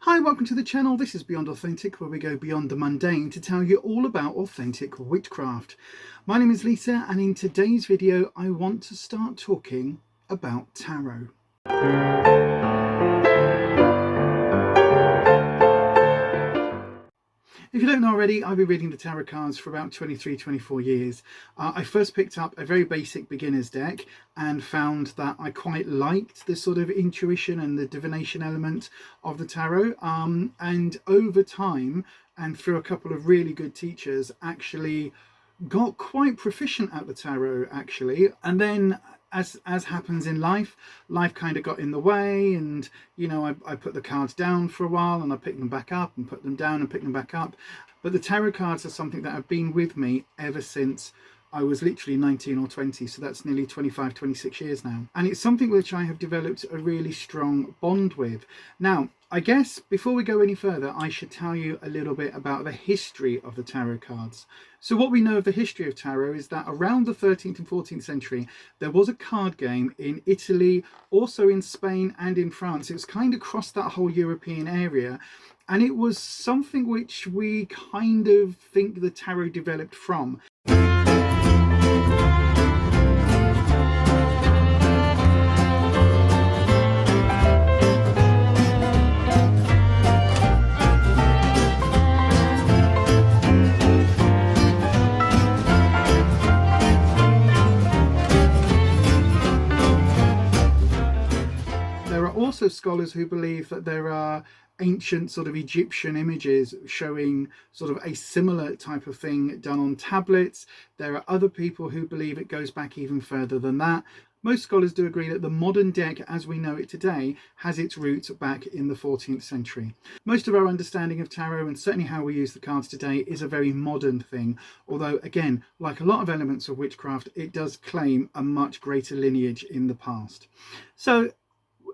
Hi, welcome to the channel. This is Beyond Authentic, where we go beyond the mundane to tell you all about authentic witchcraft. My name is Lisa, and in today's video I want to start talking about tarot. If you don't know already, I've been reading the tarot cards for about 24 years. I first picked up a very basic beginner's deck and found that I quite liked the sort of intuition and the divination element of the tarot. And over time, and through a couple of really good teachers, actually got quite proficient at the tarot, actually. And then as happens in life kind of got in the way, and I put the cards down for a while and I picked them back up and put them down and picked them back up. But the tarot cards are something that have been with me ever since I was literally 19 or 20, so that's nearly 26 years now, and it's something which I have developed a really strong bond with. Now, I guess before we go any further, I should tell you a little bit about the history of the tarot cards. So what we know of the history of tarot is that around the 13th and 14th century, there was a card game in Italy, also in Spain and in France. It was kind of across that whole European area. And it was something which we kind of think the tarot developed from. There are also scholars who believe that there are ancient sort of Egyptian images showing sort of a similar type of thing done on tablets. There are other people who believe it goes back even further than that. Most scholars do agree that the modern deck as we know it today has its roots back in the 14th century. Most of our understanding of tarot, and certainly how we use the cards today, is a very modern thing, although again, like a lot of elements of witchcraft, it does claim a much greater lineage in the past. So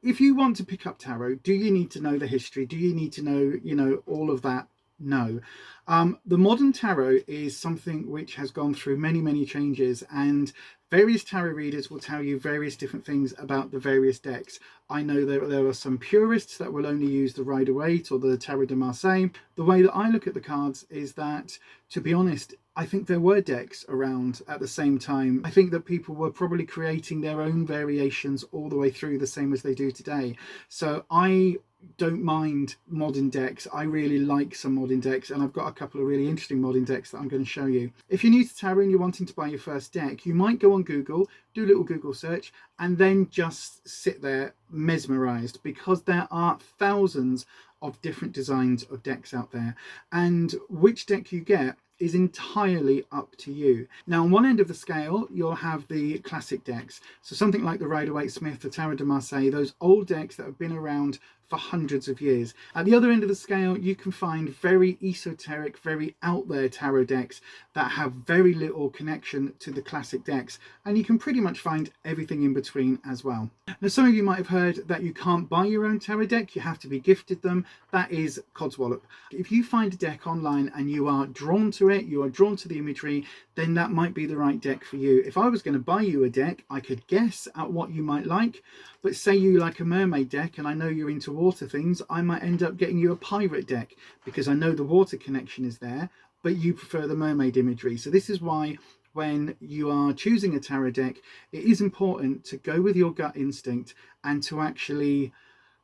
if you want to pick up tarot, do you need to know the history? Do you need to know, all of that? No. The modern tarot is something which has gone through many changes, and various tarot readers will tell you various different things about the various decks. I know there are some purists that will only use the Rider-Waite or the Tarot de Marseille. The way that I look at the cards is that, to be honest, I think there were decks around at the same time. I think that people were probably creating their own variations all the way through, the same as they do today. So I don't mind modern decks. I really like some modern decks, and I've got a couple of really interesting modern decks that I'm going to show you. If you're new to tarot and you're wanting to buy your first deck, you might go on Google, do a little Google search, and then just sit there mesmerized, because there are thousands of different designs of decks out there, and which deck you get is entirely up to you. Now, on one end of the scale, you'll have the classic decks. So something like the Rider-Waite Smith, the Tarot de Marseille, those old decks that have been around for hundreds of years. At the other end of the scale, you can find very esoteric, very out there tarot decks that have very little connection to the classic decks. And you can pretty much find everything in between as well. Now, some of you might have heard that you can't buy your own tarot deck, you have to be gifted them. That is codswallop. If you find a deck online and you are drawn to it, you are drawn to the imagery, then that might be the right deck for you. If I was going to buy you a deck, I could guess at what you might like, but say you like a mermaid deck and I know you're into water things, I might end up getting you a pirate deck because I know the water connection is there, but you prefer the mermaid imagery. So this is why when you are choosing a tarot deck, it is important to go with your gut instinct and to actually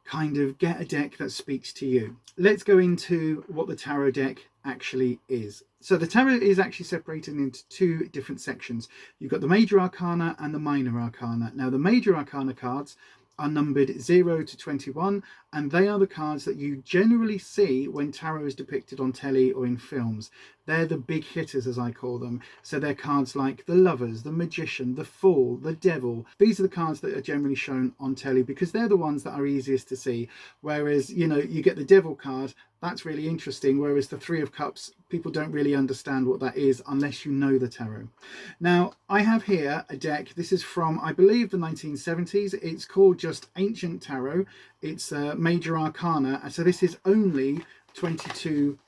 kind of get a deck that speaks to you. Let's go into what the tarot deck actually is. So the tarot is actually separated into two different sections. You've got the major arcana and the minor arcana. Now, the major arcana cards are numbered 0 to 21, and they are the cards that you generally see when tarot is depicted on telly or in films. They're the big hitters, as I call them. So they're cards like the Lovers, the Magician, the Fool, the Devil. These are the cards that are generally shown on telly because they're the ones that are easiest to see. Whereas, you get the Devil card, that's really interesting. Whereas the Three of Cups, people don't really understand what that is unless you know the tarot. Now, I have here a deck. This is from, I believe, the 1970s. It's called just Ancient Tarot. It's Major Arcana. So this is only 22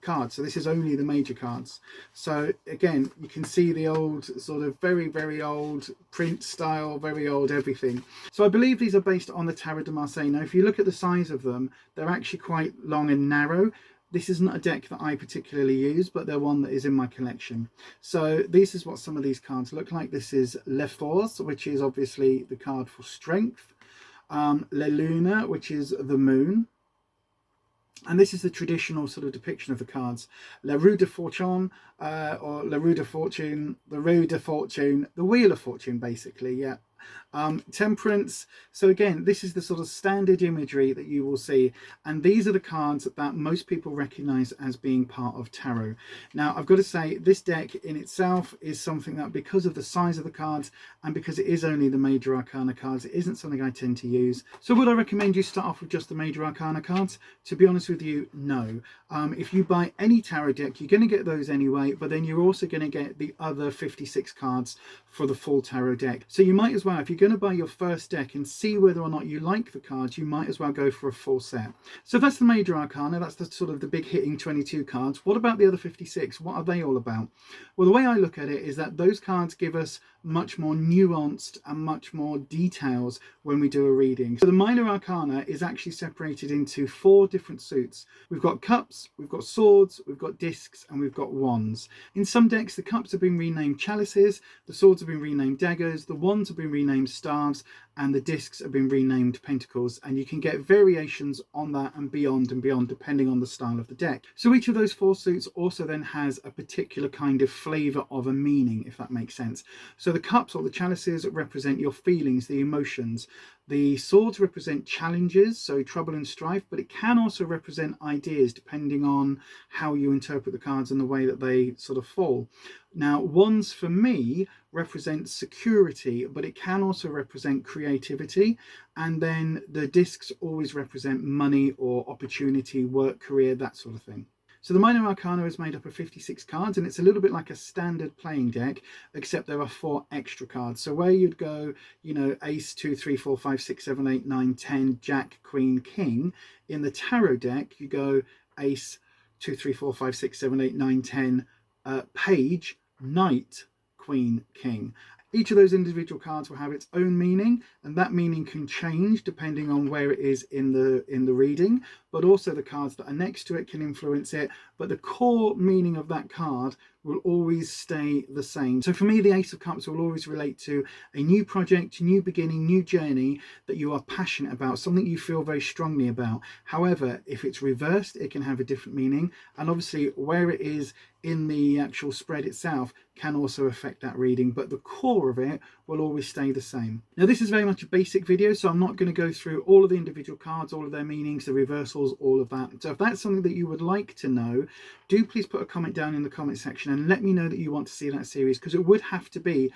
cards. So this is only the major cards. So again, you can see the old sort of very old print style, very old everything. So I believe these are based on the Tarot de Marseille. Now if you look at the size of them, they're actually quite long and narrow. This isn't a deck that I particularly use, but they're one that is in my collection. So this is what some of these cards look like. This is Le Force, which is obviously the card for strength. La Luna, which is the moon. And this is the traditional sort of depiction of the cards. La Roue de Fortune, or La Roue de Fortune, the Roue de Fortune, the Wheel of Fortune, basically, yeah. Temperance. So again, this is the sort of standard imagery that you will see, and these are the cards that most people recognize as being part of tarot. Now I've got to say, this deck in itself is something that, because of the size of the cards and because it is only the major arcana cards, it isn't something I tend to use. So would I recommend you start off with just the major arcana cards? To be honest with you, no. If you buy any tarot deck, you're going to get those anyway, but then you're also going to get the other 56 cards for the full tarot deck. So you might as well, if you're going to buy your first deck and see whether or not you like the cards, you might as well go for a full set. So that's the major arcana, that's the sort of the big hitting 22 cards. What about the other 56? What are they all about? Well, the way I look at it is that those cards give us much more nuanced and much more details when we do a reading. So the minor arcana is actually separated into 4 different suits. We've got cups, we've got swords, we've got discs, and we've got wands. In some decks, the cups have been renamed chalices, the swords have been renamed daggers, the wands have been renamed staves, and the discs have been renamed pentacles, and you can get variations on that and beyond depending on the style of the deck. So each of those 4 suits also then has a particular kind of flavour of a meaning, if that makes sense. So the cups or the chalices represent your feelings, the emotions. The swords represent challenges, so trouble and strife, but it can also represent ideas depending on how you interpret the cards and the way that they sort of fall. Now, wands for me represent security, but it can also represent creativity. And then the discs always represent money or opportunity, work, career, that sort of thing. So the minor arcana is made up of 56 cards, and it's a little bit like a standard playing deck, except there are 4 extra cards. So where you'd go, you know, ace, 2, 3, 4, 5, 6, 7, 8, 9, 10, jack, queen, king. In the tarot deck, you go ace, 2, 3, 4, 5, 6, 7, 8, 9, 10, page, knight, queen, king. Each of those individual cards will have its own meaning, and that meaning can change depending on where it is in the reading, but also the cards that are next to it can influence it, but the core meaning of that card will always stay the same. So for me, the Ace of Cups will always relate to a new project, new beginning, new journey that you are passionate about, something you feel very strongly about. However, if it's reversed, it can have a different meaning, and obviously where it is in the actual spread itself can also affect that reading, but the core of it will always stay the same. Now this is very much a basic video, so I'm not going to go through all of the individual cards, all of their meanings, the reversals, all of that. So if that's something that you would like to know, do please put a comment down in the comment section and let me know that you want to see that series, because it would have to be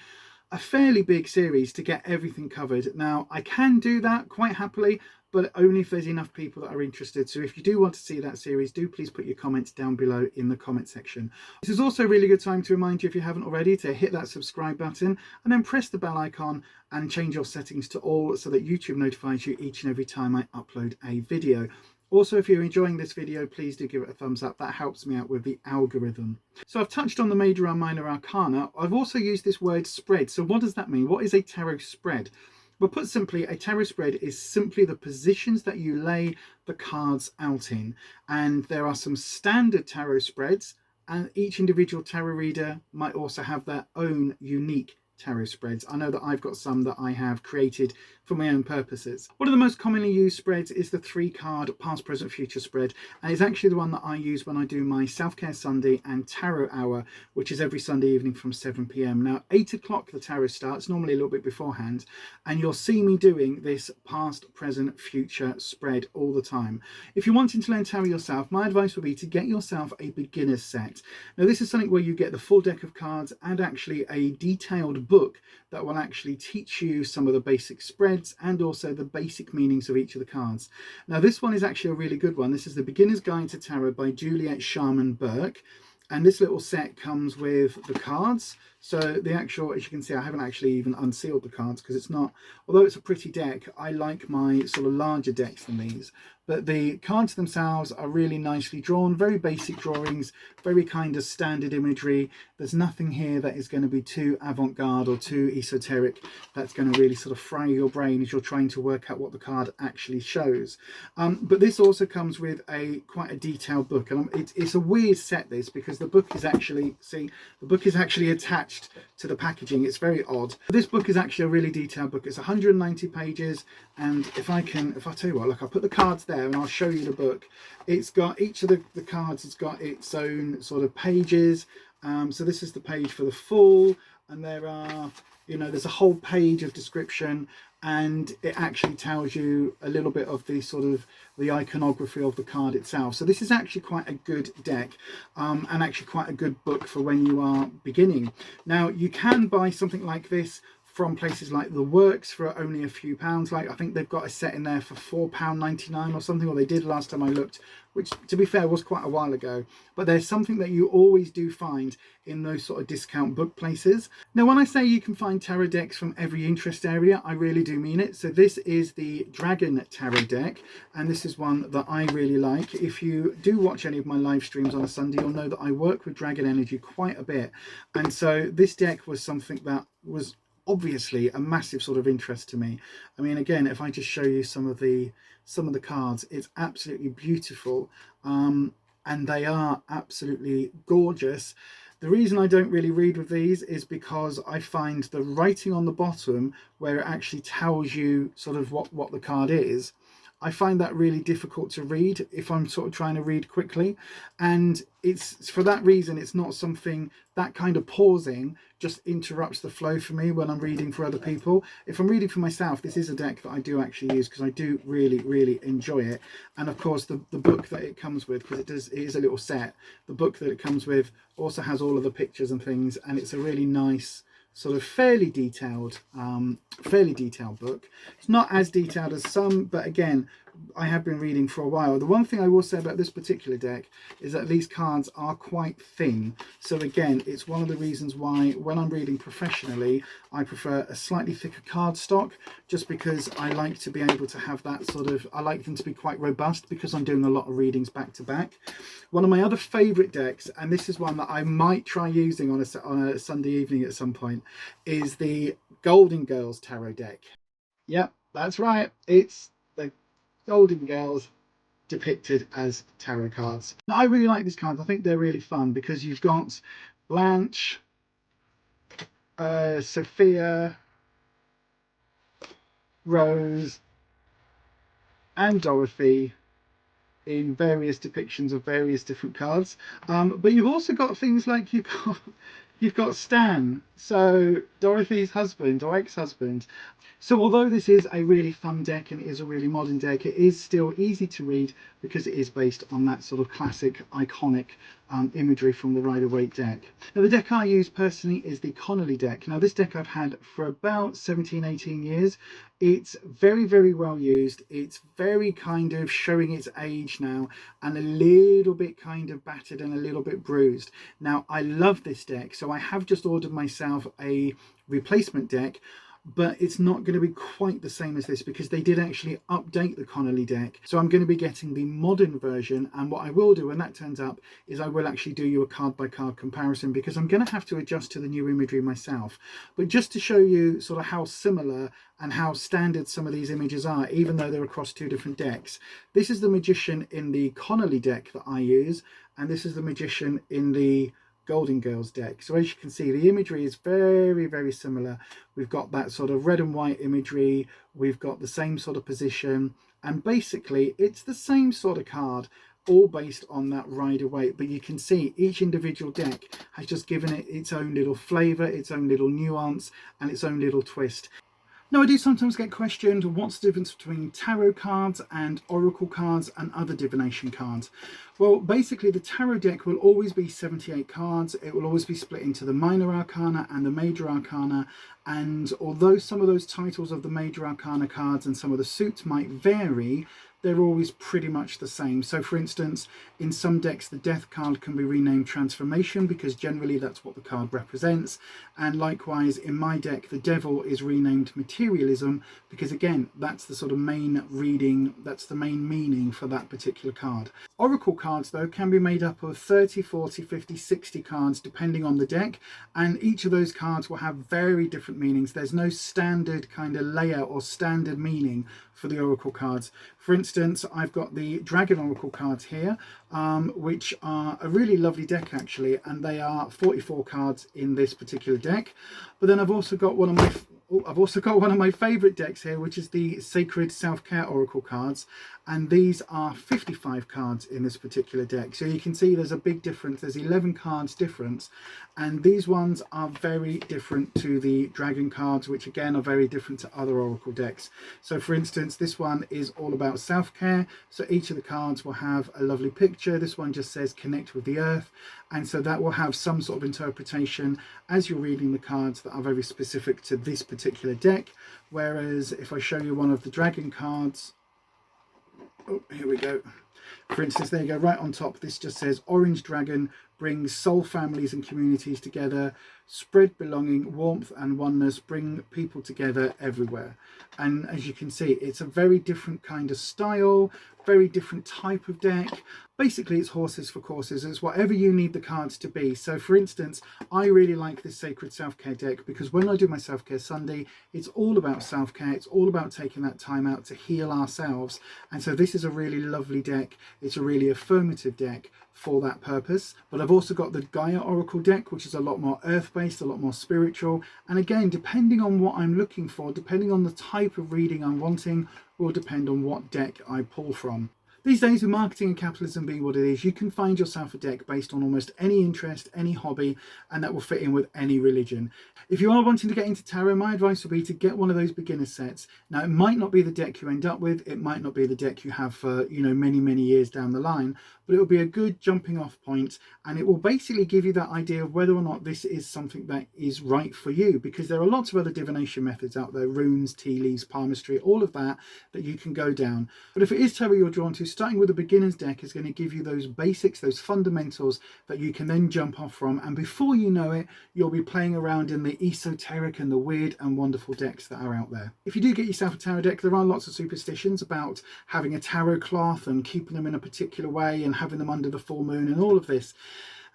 a fairly big series to get everything covered. Now I can do that quite happily, but only if there's enough people that are interested. So if you do want to see that series, do please put your comments down below in the comment section. This is also a really good time to remind you, if you haven't already, to hit that subscribe button and then press the bell icon and change your settings to all so that YouTube notifies you each and every time I upload a video. Also, if you're enjoying this video, please do give it a thumbs up. That helps me out with the algorithm. So I've touched on the major and minor arcana. I've also used this word spread. So what does that mean? What is a tarot spread? Well, put simply, a tarot spread is simply the positions that you lay the cards out in. And there are some standard tarot spreads, and each individual tarot reader might also have their own unique tarot spreads. I know that I've got some that I have created for my own purposes. One of the most commonly used spreads is the 3-card past, present, future spread, and it's actually the one that I use when I do my Self-Care Sunday and Tarot Hour, which is every Sunday evening from 7 p.m. Now 8 o'clock the tarot starts, normally a little bit beforehand, and you'll see me doing this past, present, future spread all the time. If you're wanting to learn tarot yourself, my advice would be to get yourself a beginner's set. Now this is something where you get the full deck of cards and actually a detailed book that will actually teach you some of the basic spreads and also the basic meanings of each of the cards. Now this one is actually a really good one. This is the Beginner's Guide to Tarot by Juliet Sharman Burke, and this little set comes with the cards. So the actual, as you can see, I haven't actually even unsealed the cards because it's not, although it's a pretty deck, I like my sort of larger decks than these. But the cards themselves are really nicely drawn, very basic drawings, very kind of standard imagery. There's nothing here that is going to be too avant-garde or too esoteric that's going to really sort of fry your brain as you're trying to work out what the card actually shows. But this also comes with quite a detailed book, and it's a weird set, this, because the book is actually, see, the book is actually attached to the packaging. It's very odd. This book is actually a really detailed book. It's 190 pages, and if I tell you what, look, I'll put the cards there and I'll show you the book. It's got each of the cards, it's got its own sort of pages. So this is the page for the full, and there are, you know, there's a whole page of description, and it actually tells you a little bit of the sort of the iconography of the card itself. So this is actually quite a good deck, and actually quite a good book for when you are beginning. Now, you can buy something like this from places like The Works for only a few pounds. Like, I think they've got a set in there for £4.99 or something, or they did last time I looked, which, to be fair, was quite a while ago. But there's something that you always do find in those sort of discount book places. Now, when I say you can find tarot decks from every interest area, I really do mean it. So this is the Dragon Tarot deck, and this is one that I really like. If you do watch any of my live streams on a Sunday, you'll know that I work with Dragon Energy quite a bit. And so this deck was something that was obviously a massive sort of interest to me. I mean, again, if I just show you some of the cards, it's absolutely beautiful, and they are absolutely gorgeous. The reason I don't really read with these is because I find the writing on the bottom, where it actually tells you sort of what the card is, I find that really difficult to read if I'm sort of trying to read quickly. And it's for that reason, it's not something, that kind of pausing just interrupts the flow for me when I'm reading for other people. If I'm reading for myself, this is a deck that I do actually use because I do really enjoy it. And of course, the book that it comes with, because it is a little set, the book that it comes with also has all of the pictures and things, and it's a really nice, sort of fairly detailed book. It's not as detailed as some, but again, I have been reading for a while. The one thing I will say about this particular deck is that these cards are quite thin. So again, it's one of the reasons why when I'm reading professionally, I prefer a slightly thicker card stock, just because I like to be able to have that sort of, I like them to be quite robust because I'm doing a lot of readings back to back. One of my other favourite decks, and this is one that I might try using on a Sunday evening at some point, is the Golden Girls Tarot deck. Yep, that's right. It's the Golden Girls depicted as tarot cards. Now, I really like these cards. I think they're really fun because you've got Blanche, Sophia, Rose, and Dorothy in various depictions of various different cards. But you've also got things like you've got Stan, so Dorothy's husband or ex-husband. So although this is a really fun deck and it is a really modern deck, it is still easy to read because it is based on that sort of classic, iconic imagery from the Rider-Waite deck. Now, the deck I use personally is the Connolly deck. Now, this deck I've had for about 17-18 years. It's very well used. It's very kind of showing its age now, and a little bit kind of battered and a little bit bruised. Now, I love this deck, so I have just ordered myself a replacement deck, but it's not going to be quite the same as this because they did actually update the Connolly deck. So I'm going to be getting the modern version, and what I will do when that turns up is I will actually do you a card by card comparison, because I'm going to have to adjust to the new imagery myself. But just to show you sort of how similar and how standard some of these images are, even though they're across two different decks. This is the Magician in the Connolly deck that I use, and this is the Magician in the Golden Girls deck. So as you can see, the imagery is very similar. We've got that sort of red and white imagery, we've got the same sort of position, and basically it's the same sort of card, all based on that Rider-Waite. But you can see each individual deck has just given it its own little flavour, its own little nuance, and its own little twist. Now, I do sometimes get questioned, what's the difference between tarot cards and oracle cards and other divination cards? Well, basically the tarot deck will always be 78 cards. It will always be split into the minor arcana and the major arcana. And although some of those titles of the major arcana cards and some of the suits might vary, they're always pretty much the same. So for instance, in some decks the Death card can be renamed Transformation, because generally that's what the card represents, and likewise in my deck the Devil is renamed Materialism, because again that's the sort of main reading, that's the main meaning for that particular card. Oracle cards though can be made up of 30, 40, 50, 60 cards depending on the deck, and each of those cards will have very different meanings. There's no standard kind of layer or standard meaning for the Oracle cards. For instance, I've got the Dragon Oracle cards here, which are a really lovely deck actually, and they are 44 cards in this particular deck. But then I've also got one of my favourite decks here, which is the Sacred Self-Care Oracle cards, and these are 55 cards in this particular deck. So you can see there's a big difference. There's 11 cards difference, and these ones are very different to the Dragon cards, which again are very different to other Oracle decks. So for instance, this one is all about self-care, so each of the cards will have a lovely picture. This one just says connect with the earth, and so that will have some sort of interpretation as you're reading the cards that are very specific to this particular deck. Whereas if I show you one of the Dragon cards, oh, here we go. For instance, there you go, right on top, this just says Orange Dragon brings soul families and communities together, spread belonging, warmth and oneness, bring people together everywhere. And as you can see, it's a very different kind of style, very different type of deck. Basically, it's horses for courses. It's whatever you need the cards to be. So for instance, I really like this Sacred Self-Care deck because when I do my Self-Care Sunday, it's all about self-care. It's all about taking that time out to heal ourselves. And so this is a really lovely deck. It's a really affirmative deck for that purpose. But I've also got the Gaia Oracle deck, which is a lot more earth-based, a lot more spiritual. And again, depending on what I'm looking for, depending on the type of reading I'm wanting, will depend on what deck I pull from. These days, with marketing and capitalism being what it is, you can find yourself a deck based on almost any interest, any hobby, and that will fit in with any religion. If you are wanting to get into tarot, my advice would be to get one of those beginner sets. Now, it might not be the deck you end up with, it might not be the deck you have for, many, many years down the line, but it will be a good jumping off point, and it will basically give you that idea of whether or not this is something that is right for you, because there are lots of other divination methods out there, runes, tea leaves, palmistry, all of that you can go down. But if it is tarot you're drawn to, starting with a beginner's deck is going to give you those basics, those fundamentals that you can then jump off from, and before you know it, you'll be playing around in the esoteric and the weird and wonderful decks that are out there. If you do get yourself a tarot deck, there are lots of superstitions about having a tarot cloth and keeping them in a particular way and having them under the full moon and all of this.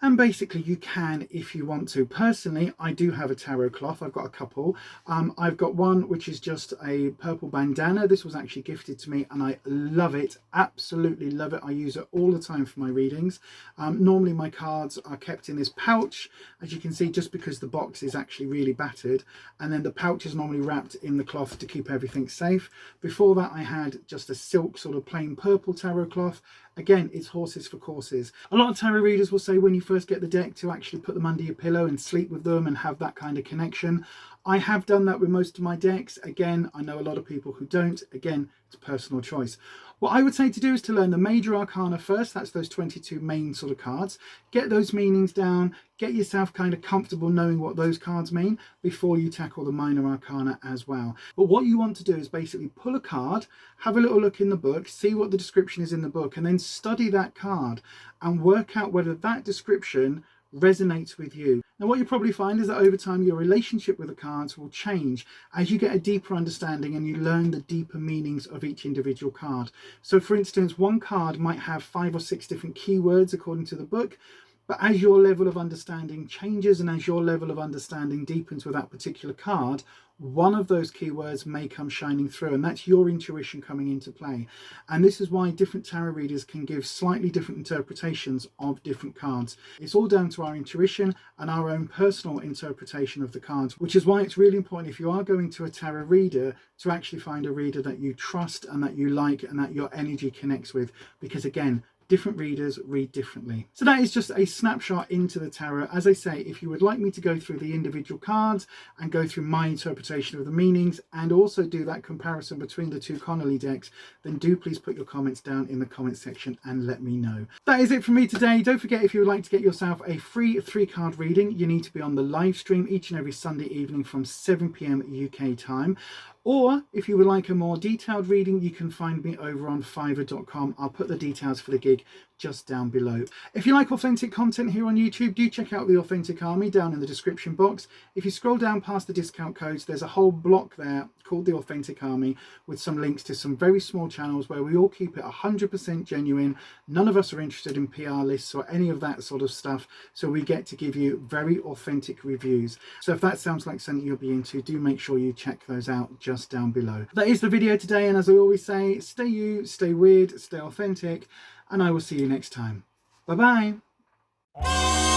And basically you can if you want to. Personally, I do have a tarot cloth. I've got a couple. I've got one which is just a purple bandana. This was actually gifted to me and I love it. Absolutely love it. I use it all the time for my readings. Normally my cards are kept in this pouch, as you can see, just because the box is actually really battered. And then the pouch is normally wrapped in the cloth to keep everything safe. Before that, I had just a silk sort of plain purple tarot cloth. Again, it's horses for courses. A lot of tarot readers will say when you first get the deck to actually put them under your pillow and sleep with them and have that kind of connection. I have done that with most of my decks. Again, I know a lot of people who don't. Again, it's personal choice. What I would say to do is to learn the major arcana first. That's those 22 main sort of cards. Get those meanings down. Get yourself kind of comfortable knowing what those cards mean before you tackle the minor arcana as well. But what you want to do is basically pull a card, have a little look in the book, see what the description is in the book, and then study that card and work out whether that description resonates with you. Now what you'll probably find is that over time your relationship with the cards will change as you get a deeper understanding and you learn the deeper meanings of each individual card. So for instance, one card might have 5 or 6 different keywords according to the book, but as your level of understanding changes and as your level of understanding deepens with that particular card, one of those keywords may come shining through, and that's your intuition coming into play. And this is why different tarot readers can give slightly different interpretations of different cards. It's all down to our intuition and our own personal interpretation of the cards, which is why it's really important if you are going to a tarot reader to actually find a reader that you trust and that you like and that your energy connects with, because again, different readers read differently. So that is just a snapshot into the tarot. As I say, if you would like me to go through the individual cards and go through my interpretation of the meanings and also do that comparison between the two Connolly decks, then do please put your comments down in the comment section and let me know. That is it from me today. Don't forget, if you would like to get yourself a free 3-card reading, you need to be on the live stream each and every Sunday evening from 7 p.m. UK time. Or if you would like a more detailed reading, you can find me over on fiverr.com. I'll put the details for the gig just down below. If you like authentic content here on YouTube, do check out The Authentic Army down in the description box. If you scroll down past the discount codes, there's a whole block there called The Authentic Army with some links to some very small channels where we all keep it 100% genuine. None of us are interested in PR lists or any of that sort of stuff, so we get to give you very authentic reviews. So if that sounds like something you'll be into, do make sure you check those out just down below. That is the video today, and as I always say, stay you, stay weird, stay authentic, and I will see you next time. Bye bye.